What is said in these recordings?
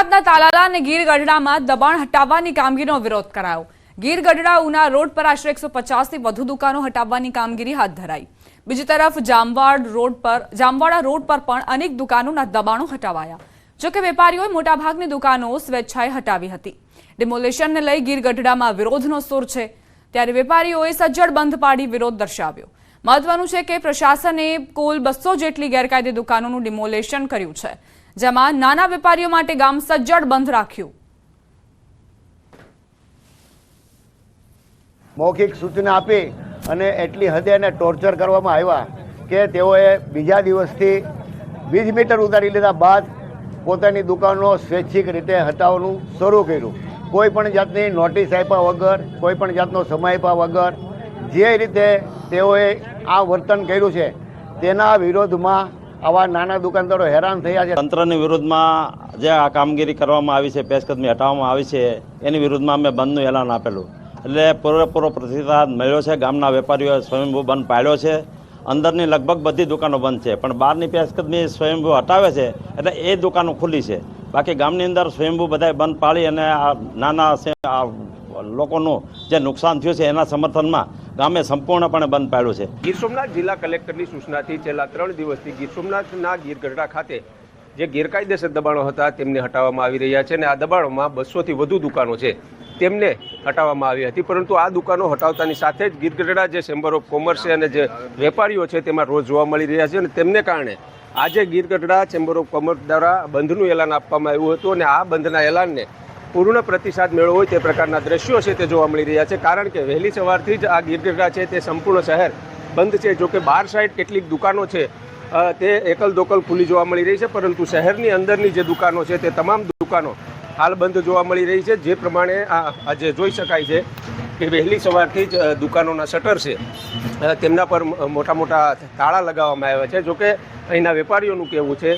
અમદાવાદના તાલાલા અને ગીર ગઢડામાં દબાણ હટાવવાની કામગીરીનો વિરોધ કરાયો। ગીર ગઢડા ઉના રોડ પર આશરે 150 થી વધુ દુકાનો હટાવવાની કામગીરી હાથ ધરાઈ। બીજી તરફ જામવાડા રોડ પર પણ અનેક દુકાનોના દબાણો હટાવાયા। જો કે વેપારીઓએ મોટાભાગની દુકાનો સ્વેચ્છાએ હટાવી હતી। ડિમોલેશનને લઈ ગીર ગઢડામાં વિરોધનો સૂર છે, ત્યારે વેપારીઓએ સજ્જડ બંધ પાડી વિરોધ દર્શાવ્યો। મહત્વનું છે કે પ્રશાસને કુલ 200 જેટલી ગેરકાયદે દુકાનોનું ડિમોલેશન કર્યું છે, જેમાં નાના વેપારીઓ માટે ગામ સજ્જડ બંધ રાખ્યું। મૌખિક સૂચના આપી અને એટલી હદે એને ટોર્ચર કરવામાં આવ્યા કે તેઓએ બીજા દિવસથી 20 મીટર ઉતારી લીધા બાદ પોતાની દુકાનો સ્વૈચ્છિક રીતે હટાવવાનું શરૂ કર્યું। કોઈ પણ જાતની નોટિસ આપ્યા વગર, કોઈ પણ જાતનો સમય આપ્યા વગર જે રીતે તેઓએ આ વર્તન કર્યું છે તેના વિરોધમાં આવા નાના દુકાનદારો હેરાન થયા છે। તંત્રની વિરુદ્ધમાં જે આ કામગીરી કરવામાં આવી છે, પેશકદમી હટાવવામાં આવી છે, એની વિરુદ્ધમાં અમે બંધનું એલાન આપેલું, એટલે પૂરેપૂરો પ્રતિસાદ મળ્યો છે। ગામના વેપારીઓએ સ્વયંભૂ બંધ પાડ્યો છે। અંદરની લગભગ બધી દુકાનો બંધ છે, પણ બહારની પેશકદમી સ્વયંભૂ હટાવે છે એટલે એ દુકાનો ખુલ્લી છે। બાકી ગામની અંદર સ્વયંભૂ બધાએ બંધ પાડી અને આ નાના લોકોનું જે નુકસાન થયું છે એના સમર્થનમાં ગામે સંપૂર્ણપણે બંધ પાડ્યું છે। ગીર સોમનાથ જિલ્લા કલેક્ટરની સૂચનાથી છેલ્લા 3 દિવસથી ગીર સોમનાથના ગીર ગઢડા ખાતે જે ગેરકાયદેસર દબાણો હતા તેમને હટાવવામાં આવી રહ્યા છે અને આ દબાણોમાં 200 થી વધુ દુકાનો છે તેમને હટાવવામાં આવી હતી। પરંતુ આ દુકાનો હટાવતાની સાથે જ ગીર ગઢડા જે ચેમ્બર ઓફ કોમર્સ છે અને જે વેપારીઓ છે તેમાં રોજ જોવા મળી રહ્યા છે અને તેમને કારણે આજે Gir Gadhada chamber of commerce દ્વારા બંધનું એલાન આપવામાં આવ્યું હતું અને આ બંધના એલાનને પૂર્ણ પ્રતિસાદ મેળવો હોય તે પ્રકારના દ્રશ્યો છે તે જોવા મળી રહ્યા છે। કારણ કે વહેલી સવારથી જ આ ગીર ગઢડા છે તે સંપૂર્ણ શહેર બંધ છે। જો કે બહાર સાઈડ કેટલીક દુકાનો છે તે એકલ દોકલ ખુલ્લી જોવા મળી રહી છે, પરંતુ શહેરની અંદરની જે દુકાનો છે તે તમામ દુકાનો હાલ બંધ જોવા મળી રહી છે। જે પ્રમાણે આજે જોઈ શકાય છે કે વહેલી સવારથી જ દુકાનોના શટર છે તેમના પર મોટા મોટા તાળા લગાવવામાં આવ્યા છે। જોકે અહીંના વેપારીઓનું કહેવું છે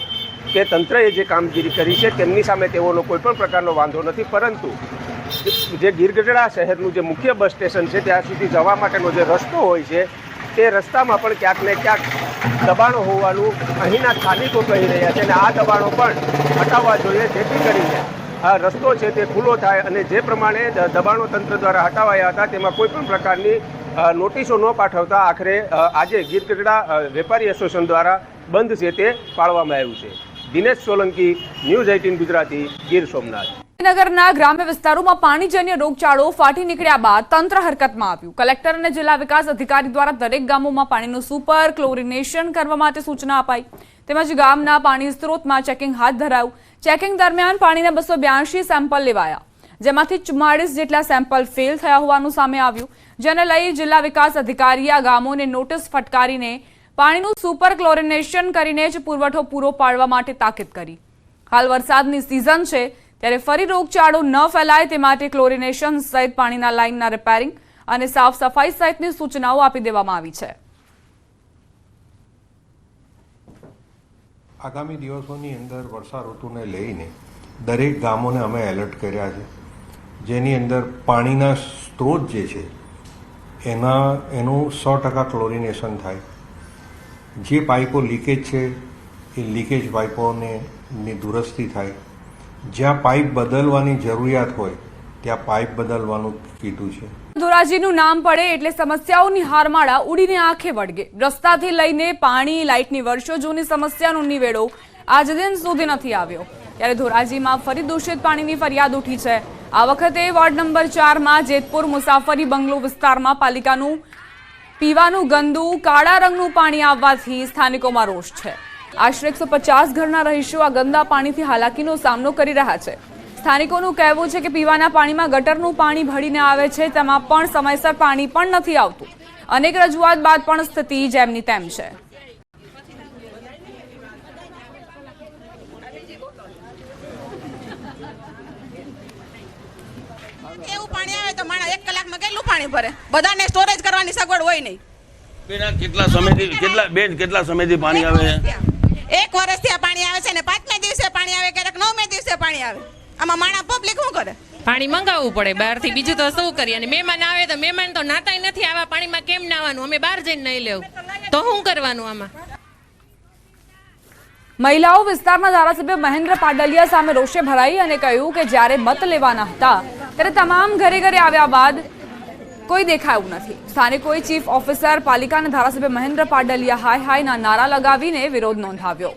કે તંત્રએ જે કામગીરી કરી છે તેમની સામે તેઓનો કોઈ પણ પ્રકારનો વાંધો નથી, પરંતુ જે ગીર ગઢડા શહેરનું જે મુખ્ય બસ સ્ટેશન છે ત્યાં સુધી જવા માટેનો જે રસ્તો હોય છે તે રસ્તામાં પણ ક્યાંક ને ક્યાંક દબાણો હોવાનું અહીંના સ્થાનિકો કહી રહ્યા છે અને આ દબાણો પણ હટાવવા જોઈએ, જેથી કરીને આ રસ્તો છે તે ખુલ્લો થાય અને જે પ્રમાણે દબાણો તંત્ર દ્વારા હટાવાયા હતા તેમાં કોઈ પણ પ્રકારની નોટિસો ન પાઠવતા આખરે આજે ગીર ગઢડા વેપારી એસોસિએશન દ્વારા બંધ છે તે પાળવામાં આવ્યું છે। દિનેશ સોલંકી, ન્યૂઝ 18 ગુજરાતી, ગીર સોમનાથ। નગરના ગ્રામ્ય વિસ્તારોમાં પાણીજન્ય રોગચાળો ફાટી નીકળ્યા બાદ તંત્ર હરકતમાં આવ્યું। કલેક્ટર અને જિલ્લા વિકાસ અધિકારી દ્વારા દરેક ગામોમાં પાણીનું સુપર ક્લોરિનેશન કરવા માટે સૂચના અપાઈ, તેમજ ગામના પાણી સ્ત્રોતમાં ચેકિંગ હાથ ધરાયું। ચેકિંગ દરમિયાન પાણીના 282 સેમ્પલ લેવાયા, જેમાંથી 44 જેટલા સેમ્પલ ફેલ થયા હોવાનું સામે આવ્યું, જેને લઈ જિલ્લા વિકાસ અધિકારીએ આ ગામોને નોટિસ ફટકારીને પાણીનું સુપર ક્લોરિનેશન કરીને જ પુરવઠો પૂરો પાડવા માટે તાકીદ કરી। હાલ વરસાદની સિઝન છે, ત્યારે ફરી રોગચાળો ન ફેલાય તે માટે ક્લોરિનેશન સહિત પાણીના લાઇનના રિપેરિંગ અને સાફ સફાઈ સહિતની સૂચનાઓ આપી દેવામાં આવી છે। આગામી દિવસોની અંદર વર્ષા ઋતુને લઈને દરેક ગામોને અમે એલર્ટ કર્યા છે, જેની અંદર પાણીના સ્ત્રોત જે છે એનું 100% ક્લોરિનેશન થાય। જે પાઇપો લીકેજ છે એ લીકેજ પાઇપોની દુરસ્તી થાય। જ્યાં પાઇપ બદલવાની જરૂરિયાત હોય ત્યાં પાઇપ બદલવાનું કીધું છે। ધોરાજીનું નામ પડે એટલે સમસ્યાઓની હારમાળા ઉડીને આંખે વળગે। રસ્તાથી લઈને પાણી, લાઇટની વર્ષો જૂની સમસ્યાનો નિવેડો આજ દિન સુધી નથી આવ્યો, ત્યારે ધોરાજીમાં ફરી દૂષિત પાણીની ફરિયાદ ઉઠી છે। આ વખતે વોર્ડ નંબર 4માં જેતપુર મુસાફરી બંગલો વિસ્તારમાં પાલિકાનું પીવાનું ગંદુ કાળા રંગનું પાણી આવવાથી સ્થાનિકોમાં રોષ છે। આશરે 150 ઘરના રહીશો આ ગંદા પાણીથી હાલાકીનો સામનો કરી રહ્યા છે। સ્થાનિકોનું કહેવું છે કે પીવાના પાણીમાં ગટરનું પાણી ભળીને આવે છે, તેમાં પણ સમયસર પાણી પણ નથી આવતું। અનેક રજૂઆત બાદ પણ સ્થિતિ જેમની તેમ છે। એવું પાણી આવે તો માણસ 1 કલાકમાં કેટલું પાણી ભરે? બધાને સ્ટોરેજ કરવાની સગવડ હોય નહીં। કેટલા સમયથી પાણી આવે છે? 1 વર્ષથી આ પાણી આવે છે ને 5મે દિવસે પાણી આવે, ક્યારેક 9મે દિવસે પાણી આવે। આમાં માણસ પબ્લિક શું કરે? પાણી મંગાવવું પડે બહારથી, બીજું તો શું કરીએ? અને મહેમાન આવે તો મહેમાન તો નાતાય નથી, આવા પાણીમાં કેમ નાવાનું? અમે બહાર જઈને નહીં લેવું તો શું કરવાનું? આમાં મહિલાઓ વિસ્તારના ધારાસભ્ય મહેન્દ્ર પાડલિયા સામે રોષે ભરાઈ અને કહ્યું કે જ્યારે મત લેવાના હતા ત્યારે તમામ ઘરે ઘરે આવ્યા બાદ કોઈ દેખાયું નથી. સ્થાનિકોએ ચીફ ઓફિસર પાલિકાના ધારાસભ્ય મહેન્દ્ર પાડલિયા હાય હાયના નારા લગાવીને વિરોધ નોંધાવ્યો.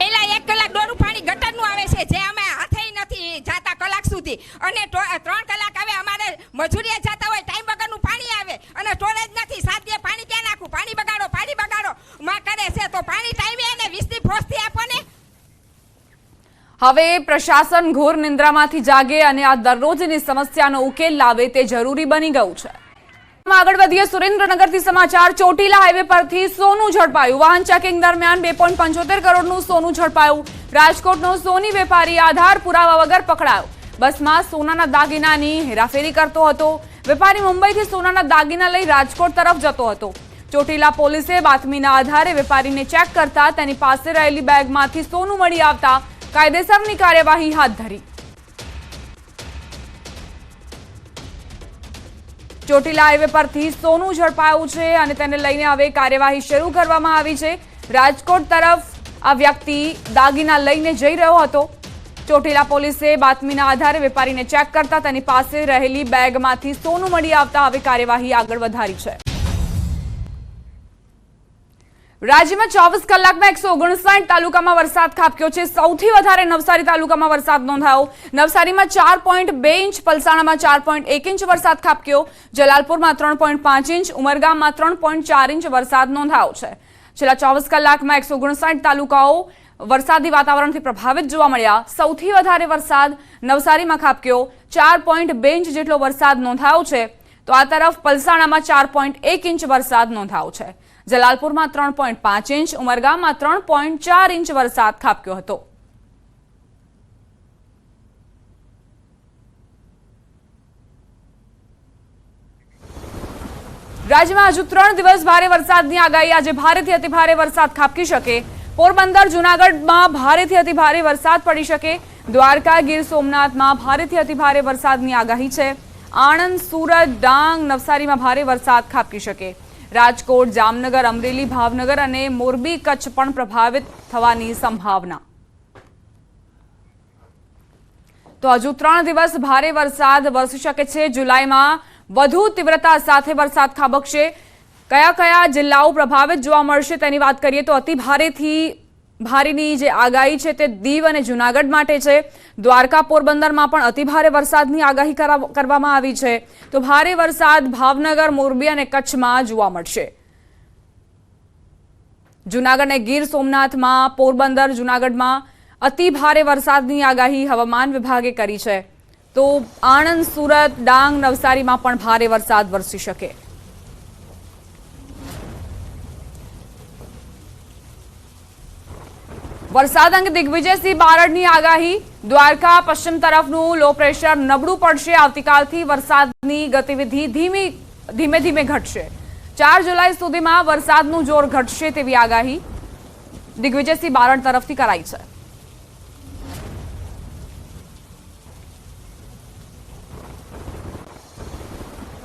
પેલા 1 કલાક દોરું પાણી ગટરનું આવે છે, જે અમે હાથે નથી જાતા કલાક સુધી, અને 3 કલાક આવે અમારે મજૂરીએ જતા હોય, ટાઈમ વગરનું પાણી આવે અને સ્ટોરેજ નથી. 7 દિવસ પાણી ક્યાં નાખું? પાણી બગાડો માં કરે છે તો પાણી ટાઈમે એને 20 ની ફોર્સથી આપો ને. હવે પ્રશાસન ઘોર નિંદ્રામાંથી જાગે અને આ દરરોજની સમસ્યાનો ઉકેલ લાવે તે જરૂરી બની ગયું છે. આગળ વધીએ સુરેન્દ્રનગરથી સમાચાર. ચોટીલા હાઈવે પરથી સોનું ઝડપાયું. વાહન ચેકિંગ દરમિયાન 2.75 કરોડનું સોનું ઝડપાયું. રાજકોટનો સોની વેપારી આધાર પુરાવા વગર પકડાયો. બસમાં સોનાના દાગીનાની હેરાફેરી કરતો હતો. વેપારી મુંબઈથી સોનાના દાગીના લઈ રાજકોટ તરફ જતો હતો. ચોટીલા પોલીસે બાતમીના આધારે વેપારીને ચેક કરતા તેની પાસે રહેલી બેગમાંથી સોનું મળી આવતા કાયદેસરની કાર્યવાહી હાથ ધરી. ચોટીલા હાઈવે પરથી સોનું ઝડપાયું છે અને તેને લઈને હવે કાર્યવાહી શરૂ કરવામાં આવી છે. રાજકોટ તરફ આ વ્યક્તિ દાગીના લઈને જઈ રહ્યો હતો. ચોટીલા પોલીસે બાતમીના આધારે વેપારીને ચેક કરતા તેની પાસે રહેલી બેગમાંથી સોનું મળી આવતા હવે કાર્યવાહી આગળ વધારી છે. રાજ્યમાં 24 કલાકમાં 159 તાલુકામાં વરસાદ ખાબક્યો છે. સૌથી વધારે નવસારી તાલુકામાં વરસાદ નોંધાયો. નવસારીમાં 4.2 ઇંચ, પલસાણામાં 4.1 ઇંચ વરસાદ ખાબક્યો. જલાલપુરમાં 3.5 ઇંચ, ઉમરગામમાં 3.4 ઇંચ વરસાદ નોંધાયો છે. છેલ્લા 24 કલાકમાં 159 તાલુકાઓ વરસાદી વાતાવરણથી પ્રભાવિત જોવા મળ્યા. સૌથી વધારે વરસાદ નવસારીમાં ખાબક્યો. 4.2 ઇંચ જેટલો વરસાદ નોંધાયો છે. તો આ તરફ પલસાણામાં 4.1 ઇંચ વરસાદ નોંધાયો છે. જલાલપુરમાં 3.5 ઇંચ, ઉમરગામમાં 3.4 ઇંચ વરસાદ ખાબક્યો હતો. રાજ્યમાં હજુ 3 દિવસ ભારે વરસાદની આગાહી. આજે ભારેથી અતિભારે વરસાદ ખાબકી શકે. પોરબંદર, જૂનાગઢમાં ભારેથી અતિભારે વરસાદ પડી શકે. દ્વારકા, ગીર સોમનાથમાં ભારેથી અતિભારે વરસાદની આગાહી છે. આણંદ, સુરત, ડાંગ, નવસારીમાં ભારે વરસાદ ખાબકી શકે. રાજકોટ, જામનગર, અમરેલી, ભાવનગર અને મોરબી, કચ્છ પણ પ્રભાવિત થવાની સંભાવના. તો હજુ 3 દિવસ ભારે વરસાદ વરસી શકે છે. જુલાઈમાં વધુ તીવ્રતા સાથે વરસાદ ખાબકશે. કયા કયા જિલ્લાઓ પ્રભાવિત જોવા મળશે તેની વાત કરીએ તો અતિ ભારેથી ભારેની જે આગાહી છે તે દીવ અને જૂનાગઢ માટે છે. દ્વારકા, પોરબંદરમાં પણ અતિભારે વરસાદની આગાહી કરવામાં આવી છે. તો ભારે વરસાદ ભાવનગર, મોરબી અને કચ્છમાં જોવા મળશે. જૂનાગઢ અને ગીર સોમનાથમાં, પોરબંદર, જૂનાગઢમાં અતિ ભારે વરસાદની આગાહી હવામાન વિભાગે કરી છે. તો આણંદ, સુરત, ડાંગ, નવસારીમાં પણ ભારે વરસાદ વરસી શકે. વરસાદ અંગે દિગ્વિજયસિંહ બારડની આગાહી. દ્વારકા પશ્ચિમ તરફનું લો પ્રેશર નબળું પડશે. આવતીકાલથી વરસાદની ગતિવિધિ ધીમે ધીમે ઘટશે. 4 જુલાઈ સુધીમાં વરસાદનું જોર ઘટશે તેવી આગાહી દિગ્વિજયસિંહ બારડ તરફથી કરાઈ છે.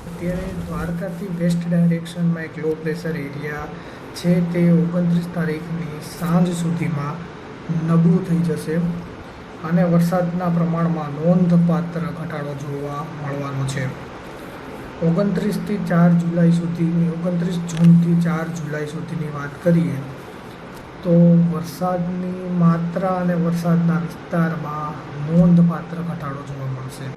અત્યારે દ્વારકાથી વેસ્ટ ડાયરેક્શનમાં એક લો પ્રેશર એરિયા છે તે 29 તારીખની સાંજ સુધીમાં નબળું થઈ જશે અને વરસાદના પ્રમાણમાં નોંધપાત્ર ઘટાડો જોવા મળવાનો છે. 29થી 4 જુલાઈ સુધીની 29 જૂનથી 4 જુલાઈ સુધીની વાત કરીએ તો વરસાદની માત્રા અને વરસાદના વિસ્તારમાં નોંધપાત્ર ઘટાડો જોવા મળશે.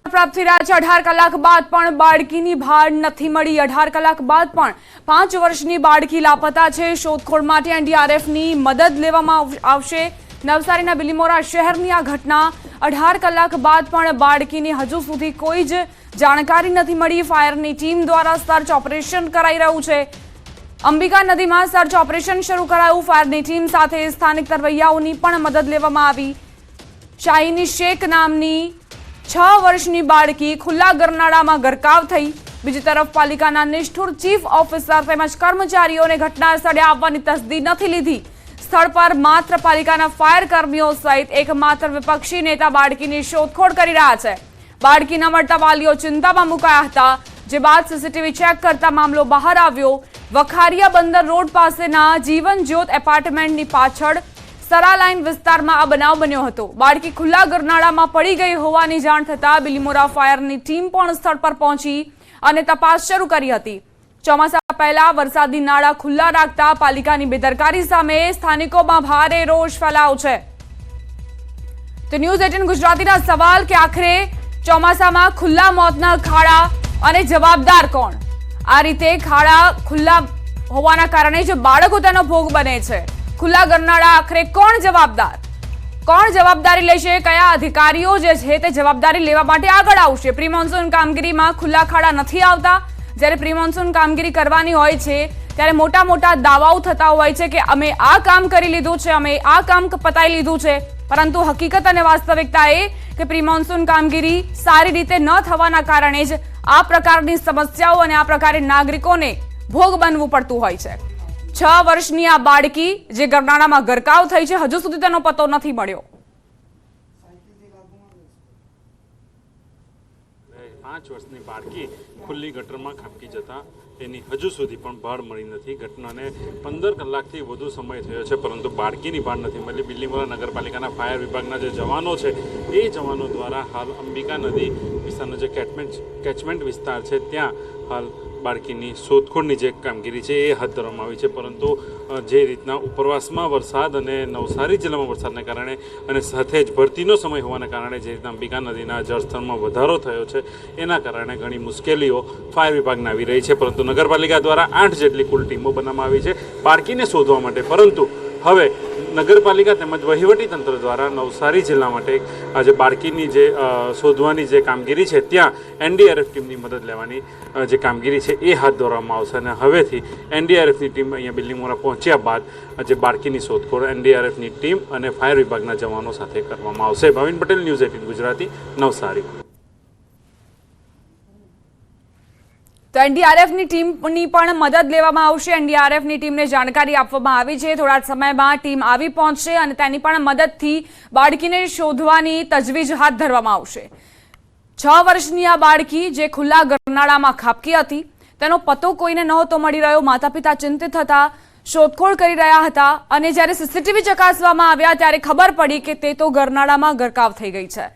પ્રાપ્ત થઈ રહ્યા છે. 18 કલાક બાદ પણ બાળકીની ભાળ નથી મળી. 18 કલાક બાદ પણ 5 વર્ષની બાળકી લાપતા છે. શોધખોળ માટે એનડીઆરએફની મદદ લેવામાં આવશે. નવસારીના બિલીમોરા શહેરની આ ઘટના. 18 કલાક બાદ પણ બાળકીની હજુ સુધી કોઈ જ જાણકારી નથી મળી. ફાયરની ટીમ દ્વારા સર્ચ ઓપરેશન કરાઈ રહ્યું છે. અંબિકા નદીમાં સર્ચ ઓપરેશન શરૂ કરાયું. ફાયરની ટીમ સાથે સ્થાનિક તરવૈયાઓની પણ મદદ લેવામાં આવી. શાહીની શેખ નામની 6 વર્ષની બાળકી ખુલ્લા ગરનાળામાં ગરકાવ થઈ. બીજી તરફ પાલિકાના નિષ્ઠુર ચીફ ઓફિસર તેમજ કર્મચારીઓને ઘટના સ્થળે આવવાની તસદી નથી લીધી. સ્થળ પર માત્ર પાલિકાના ફાયર કર્મીઓ સહિત એકમાત્ર વિપક્ષી નેતા બાળકીની શોધખોળ કરી રહ્યા છે. બાળકી ન મળતા વાલીઓ ચિંતામાં મુકાયા હતા. જે બાદ સીસીટીવી ચેક કરતા મામલો બહાર આવ્યો। વખારિયા બંદર રોડ પાસેના જીવન જ્યોત એપાર્ટમેન્ટની પાછળ સરા લાઇન વિસ્તારમાં આ બનાવ બન્યો હતો। બાળકી ખુલ્લા ગરનાળામાં પડી ગઈ હોવાની જાણ થતાં બિલીમોરા ફાયરની ટીમ પણ સ્થળ પર પહોંચી અને તપાસ શરૂ કરી હતી। ચોમાસા પહેલા વરસાદી નાળા ખુલ્લા રાખતા પાલિકાની બેદરકારી સામે સ્થાનિકોમાં ભારે રોષ ફેલાયો છે। તો ન્યૂઝ 18 ગુજરાતીના સવાલ કે આખરે ચોમાસામાં ખુલ્લા મોતના ખાડા અને જવાબદાર કોણ? આ રીતે ખાડા ખુલ્લા હોવાના કારણે જે બાળકો તેનો ભોગ બને છે, ખુલ્લા ગરનાળા, આખરે કોણ જવાબદાર? કોણ જવાબદારી લેશે? કયા અધિકારીઓ જે છે તે જવાબદારી લેવા માટે આગળ આવશે? પ્રી મોન્સૂન કામગીરીમાં ખુલ્લા ખાડા નથી આવતા। જ્યારે પ્રી મોન્સૂન કામગીરી કરવાની હોય છે ત્યારે મોટા મોટા દાવાઓ થતા હોય છે કે અમે આ કામ કરી લીધું છે, અમે આ કામ પતાવી લીધું છે, પરંતુ હકીકત અને વાસ્તવિકતા એ કે પ્રી મોન્સૂન કામગીરી સારી રીતે ન થવાના કારણે જ આ પ્રકારની સમસ્યાઓ અને આ પ્રકારે નાગરિકોને ભોગ બનવું પડતું હોય છે। 6 વર્ષની આ બાળકી જે ગરનાળામાં ગરકાવ થઈ છે, હજુ સુધી તેનો પતો નથી મળ્યો। 5 વર્ષની બાળકી ખુલ્લી ગટરમાં ખાબકી જતા એની હજુ સુધી પણ ભાળ મળી નથી। ઘટનાને 15 કલાકથી વધુ સમય થયો છે, પરંતુ બાળકીની ભાળ નથી મળી। બિલીમોરા નગરપાલિકાના ફાયર વિભાગના જે જવાનો છે એ જવાનો દ્વારા હાલ અંબિકા નદી વિસ્તારનો જે કેચમેન્ટ વિસ્તાર છે ત્યાં હાલ બાળકીની શોધખોળની જે કામગીરી છે એ હાથ ધરવામાં આવી છે। પરંતુ જે રીતના ઉપરવાસમાં વરસાદ અને નવસારી જિલ્લામાં વરસાદને કારણે અને સાથે જ ભરતીનો સમય હોવાના કારણે જે રીતના અંબિકા નદીના જળસ્તરમાં વધારો થયો છે એના કારણે ઘણી મુશ્કેલીઓ ફાયર વિભાગને આવી રહી છે। પરંતુ નગરપાલિકા દ્વારા 8 જેટલી કુલ ટીમો બનાવવામાં આવી છે બાળકીને શોધવા માટે। પરંતુ હવે નગરપાલિકા તેમજ વહીવટીતંત્ર દ્વારા નવસારી જિલ્લા માટે આજે બાળકીની જે શોધવાની જે કામગીરી છે ત્યાં એનડીઆરએફ ટીમની મદદ લેવાની જે કામગીરી છે એ હાથ ધરવામાં આવશે। અને હવેથી એનડીઆરએફની ટીમ અહીંયા બિલીમોરા પહોંચ્યા બાદ જે બાળકીની શોધખોળ એનડીઆરએફની ટીમ અને ફાયર વિભાગના જવાનો સાથે કરવામાં આવશે। ભાવિન પટેલ, ન્યૂઝ 18 ગુજરાતી, નવસારી। તો એનડીઆરએફની ટીમની પણ મદદ લેવામાં આવશે। એનડીઆરએફની ટીમને જાણકારી આપવામાં આવી છે, થોડા સમયમાં ટીમ આવી પહોંચશે અને તેની પણ મદદથી બાળકીને શોધવાની તજવીજ હાથ ધરવામાં આવશે। 6 વર્ષની આ બાળકી જે ખુલ્લા ગરનાળામાં ખાબકી હતી તેનો પતો કોઈને નહોતો મળી રહ્યો। માતા પિતા ચિંતિત હતા, શોધખોળ કરી રહ્યા હતા અને જ્યારે સીસીટીવી ચકાસવામાં આવ્યા ત્યારે ખબર પડી કે તે તો ગરનાળામાં ગરકાવ થઈ ગઈ છે।